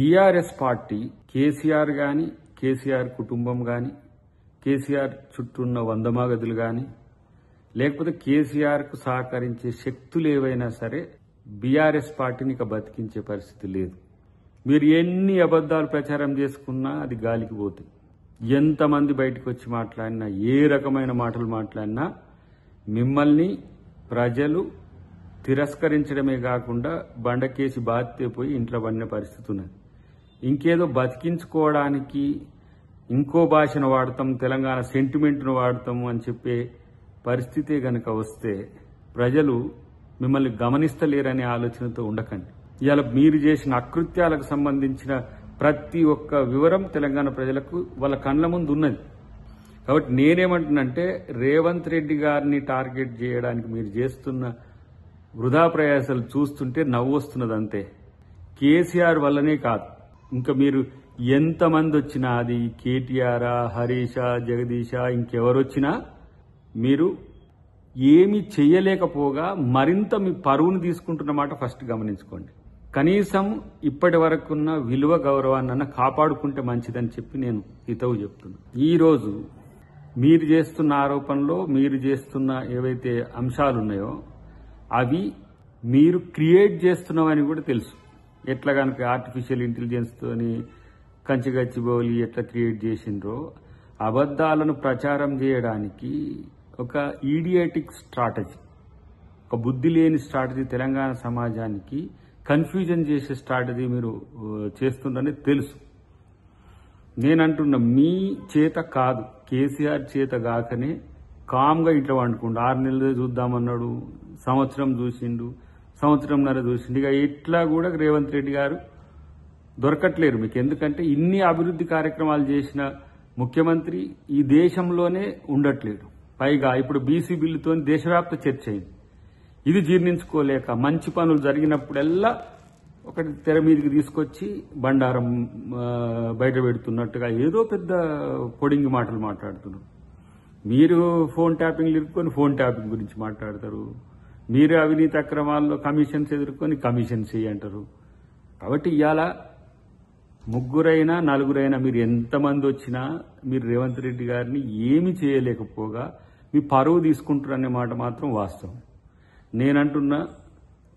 BRS party KCR గాని, కేసీఆర్ కుటుంబం గాని, కేసీఆర్ చుట్టూన్న వందమాగదులు గాని, లేకపోతే కేసీఆర్ కు సహకరించే శక్తులు ఏవైనా సరే బీఆర్ఎస్ పార్టీని ఇక బతికించే పరిస్థితి లేదు. మీరు ఎన్ని అబద్దాలు ప్రచారం చేసుకున్నా అది గాలికి పోతుంది. ఎంతమంది బయటకు వచ్చి మాట్లాడినా, ఏ రకమైన మాటలు మాట్లాడినా మిమ్మల్ని ప్రజలు తిరస్కరించడమే కాకుండా బండకేసి బాధితే పోయి ఇంట్లో పడిన పరిస్థితి ఉన్నది. ఇంకేదో బతికించుకోవడానికి ఇంకో భాషను వాడతాం, తెలంగాణ సెంటిమెంట్ను వాడతాము అని చెప్పే పరిస్థితే గనక వస్తే ప్రజలు మిమ్మల్ని గమనిస్తలేరనే ఆలోచనతో ఉండకండి. ఇవాళ మీరు చేసిన అకృత్యాలకు సంబంధించిన ప్రతి ఒక్క వివరం తెలంగాణ ప్రజలకు వాళ్ళ కళ్ళ ముందు ఉన్నది. కాబట్టి నేనేమంటున్నంటే రేవంత్ రెడ్డి గారిని టార్గెట్ చేయడానికి మీరు చేస్తున్న వృధా ప్రయాసాలు చూస్తుంటే నవ్వు వస్తున్నది అంతే. కేసీఆర్ వల్లనే కాదు, ఇంకా మీరు ఎంతమంది వచ్చినా, అది కేటీఆరా, హరీషా, జగదీషా, ఇంకెవరొచ్చినా మీరు ఏమి చేయలేకపోగా మరింత మీ పరువును తీసుకుంటున్నమాట ఫస్ట్ గమనించుకోండి. కనీసం ఇప్పటి వరకున్న విలువ గౌరవాన్ని కాపాడుకుంటే మంచిదని చెప్పి నేను హితవు చెప్తున్నా. ఈరోజు మీరు చేస్తున్న ఆరోపణలో మీరు చేస్తున్న ఏవైతే అంశాలు ఉన్నాయో అవి మీరు క్రియేట్ చేస్తున్నామని కూడా తెలుసు. ఎట్లా కనుక ఆర్టిఫిషియల్ ఇంటెలిజెన్స్ తోని కంచిగచ్చిబౌలి ఎట్లా క్రియేట్ చేసిండ్రో అబద్దాలను ప్రచారం చేయడానికి ఒక ఈడియాటిక్ స్ట్రాటజీ, ఒక బుద్ధి లేని స్ట్రాటజీ, తెలంగాణ సమాజానికి కన్ఫ్యూజన్ చేసే స్ట్రాటజీ మీరు చేస్తుందని తెలుసు. నేనంటున్నా మీ చేత కాదు, కేసీఆర్ చేత కాకనే కామ్గా ఇంట్లో వండుకుండు. 6 నెలలు చూద్దామన్నాడు, సంవత్సరం చూసిండు, సంవత్సరంన్నర చూసిండు. ఇక ఇట్లా కూడా రేవంత్ రెడ్డి గారు దొరకట్లేరు మీకు. ఎందుకంటే ఇన్ని అభివృద్ధి కార్యక్రమాలు చేసిన ముఖ్యమంత్రి ఈ దేశంలోనే ఉండట్లేడు. పైగా ఇప్పుడు బీసీ బిల్లుతో దేశవ్యాప్త చర్చ అయింది. ఇది జీర్ణించుకోలేక మంచి పనులు జరిగినప్పుడల్లా ఒకటి తెర మీదకి తీసుకొచ్చి బండారం బయట పెడుతున్నట్టుగా ఏదో పెద్ద పొడింగి మాటలు మాట్లాడుతున్నారు. మీరు ఫోన్ ట్యాపింగ్లు ఇరుక్కొని ఫోన్ ట్యాపింగ్ గురించి మాట్లాడతారు. మీరు అవినీతి అక్రమాల్లో కమిషన్స్ ఎదుర్కొని కమిషన్స్ అంటారు. కాబట్టి ఇవాళ ముగ్గురైనా నలుగురైనా మీరు ఎంతమంది వచ్చినా మీరు రేవంత్ రెడ్డి గారిని ఏమి చేయలేకపోగా మీ పరువు తీసుకుంటారనే మాట మాత్రం వాస్తవం. నేనంటున్నా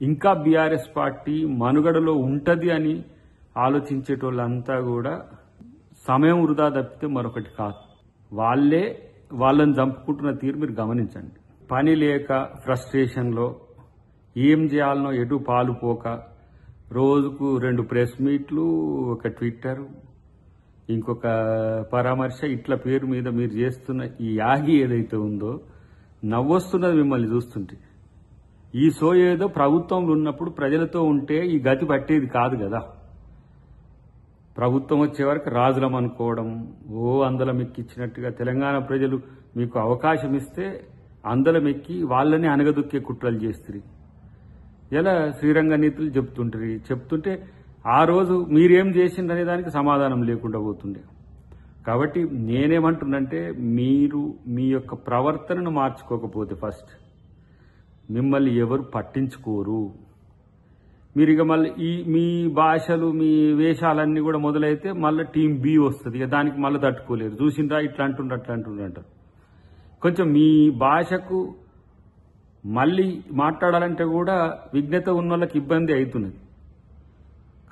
ఇంకా బీఆర్ఎస్ పార్టీ మనుగడలో ఉంటది అని ఆలోచించేటోళ్ళంతా కూడా సమయం వృధా తప్పితే మరొకటి కాదు. వాళ్ళని చంపుకుంటున్న తీరు మీరు గమనించండి. పని లేక ఫ్రస్ట్రేషన్లో ఏం చేయాలనో ఎటు పాలుపోక రోజుకు 2 ప్రెస్ మీట్లు, ఒక ట్విట్టర్, ఇంకొక పరామర్శ, ఇట్లా పేరు మీద మీరు చేస్తున్న ఈ యాగి ఏదైతే ఉందో నవ్వొస్తున్నది మిమ్మల్ని చూస్తుంటే. ఈ సో ఏదో ప్రభుత్వంలో ఉన్నప్పుడు ప్రజలతో ఉంటే ఈ గతి పట్టేది కాదు కదా. ప్రభుత్వం వచ్చే వరకు రాజులం అనుకోవడం, అందలం ఎక్కిచ్చినట్టుగా తెలంగాణ ప్రజలు మీకు అవకాశం ఇస్తే అందలం ఎక్కి వాళ్ళని అనగదొక్కే కుట్రలు చేస్తారు. ఇలా శ్రీరంగ నీతులు చెప్తుంటే ఆ రోజు మీరేం చేసిందనే దానికి సమాధానం లేకుండా పోతుండే. కాబట్టి నేనేమంటున్నంటే మీరు మీ యొక్క ప్రవర్తనను మార్చుకోకపోతే ఫస్ట్ మిమ్మల్ని ఎవరు పట్టించుకోరు. మీరు ఇక మళ్ళీ మీ భాషలు మీ వేషాలన్నీ కూడా మొదలైతే మళ్ళీ టీం బి వస్తుంది. ఇక దానికి మళ్ళీ తట్టుకోలేరు. చూసిందా ఇట్లా అంటుండ్రు అట్లా అంటారు. కొంచెం మీ భాషకు మళ్ళీ మాట్లాడాలంటే కూడా విజ్ఞత ఉన్న వాళ్ళకి ఇబ్బంది అవుతున్నది.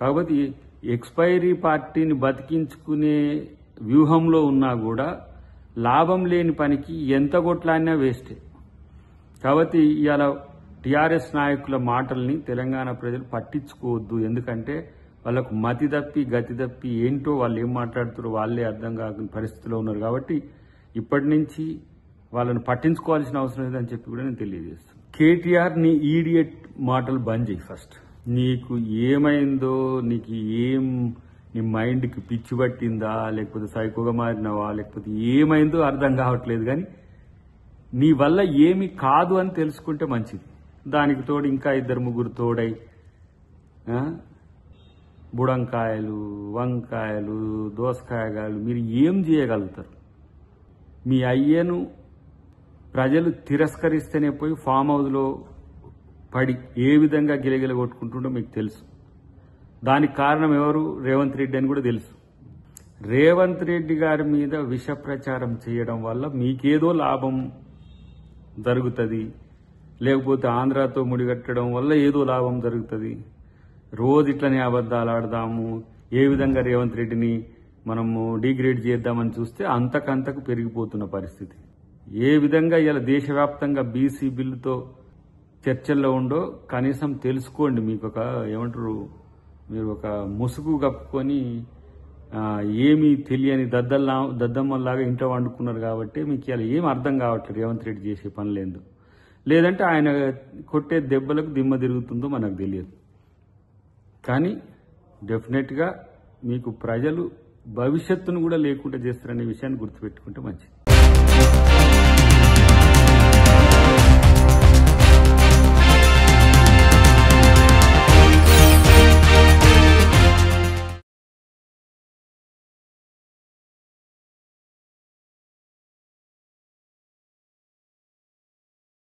కాబట్టి ఎక్స్పైరీ పార్టీని బతికించుకునే వ్యూహంలో ఉన్నా కూడా లాభం లేని పనికి ఎంత కొట్లాడినా వేస్టే. కాబట్టి ఇవాళ టీఆర్ఎస్ నాయకుల మాటల్ని తెలంగాణ ప్రజలు పట్టించుకోవద్దు. ఎందుకంటే వాళ్ళకు మతి తప్పి గతి తప్పి ఏంటో వాళ్ళు ఏం మాట్లాడుతారో వాళ్ళే అర్థం కాని పరిస్థితిలో ఉన్నారు. కాబట్టి ఇప్పటి నుంచి వాళ్ళని పట్టించుకోవాల్సిన అవసరం లేదని చెప్పి కూడా నేను తెలియజేస్తాను. కేటీఆర్ నీ ఈడియట్ మాటలు బంద్ చేయి ఫస్ట్. నీకు ఏమైందో, నీకు నీ మైండ్కి పిచ్చి పట్టిందా, లేకపోతే సైకోగా మారినావా, లేకపోతే ఏమైందో అర్థం కావట్లేదు. కానీ నీ వల్ల ఏమి కాదు అని తెలుసుకుంటే మంచిది. దానికి తోడు ఇంకా 2-3 తోడై బుడంకాయలు, వంకాయలు, దోసకాయగాయలు మీరు ఏం చేయగలుగుతారు? మీ అయ్యను ప్రజలు తిరస్కరిస్తేనే పోయి ఫామ్ హౌస్లో పడి ఏ విధంగా గిలగిల కొట్టుకుంటుండో మీకు తెలుసు. దానికి కారణం ఎవరు? రేవంత్ రెడ్డి అని కూడా తెలుసు. రేవంత్ రెడ్డి గారి మీద విష ప్రచారం చేయడం వల్ల మీకేదో లాభం జరుగుతుంది, లేకపోతే ఆంధ్రాతో ముడిగట్టడం వల్ల ఏదో లాభం జరుగుతుంది, రోజు ఇట్లనే అబద్ధాలు ఆడదాము, ఏ విధంగా రేవంత్ రెడ్డిని మనము డిగ్రేడ్ చేద్దామని చూస్తే అంతకంతకు పెరిగిపోతున్న పరిస్థితి. ఏ విధంగా ఇలా దేశవ్యాప్తంగా బీసీ బిల్లుతో చర్చల్లో ఉండో కనీసం తెలుసుకోండి. మీకు ఒక ఏమంటారు, మీరు ఒక ముసుగు కప్పుకొని ఏమీ తెలియని దద్దమ్మల్లాగా ఇంట్లో వండుకున్నారు కాబట్టి మీకు ఇలా ఏం అర్థం కావట్లేదు రేవంత్ రెడ్డి చేసే పనులేందో. లేదంటే ఆయన కొట్టే దెబ్బలకు దిమ్మ తిరుగుతుందో మనకు తెలియదు. కానీ డెఫినెట్గా మీకు ప్రజలు భవిష్యత్తును కూడా లేకుండా చేస్తారనే విషయాన్ని గుర్తుపెట్టుకుంటే మంచిది.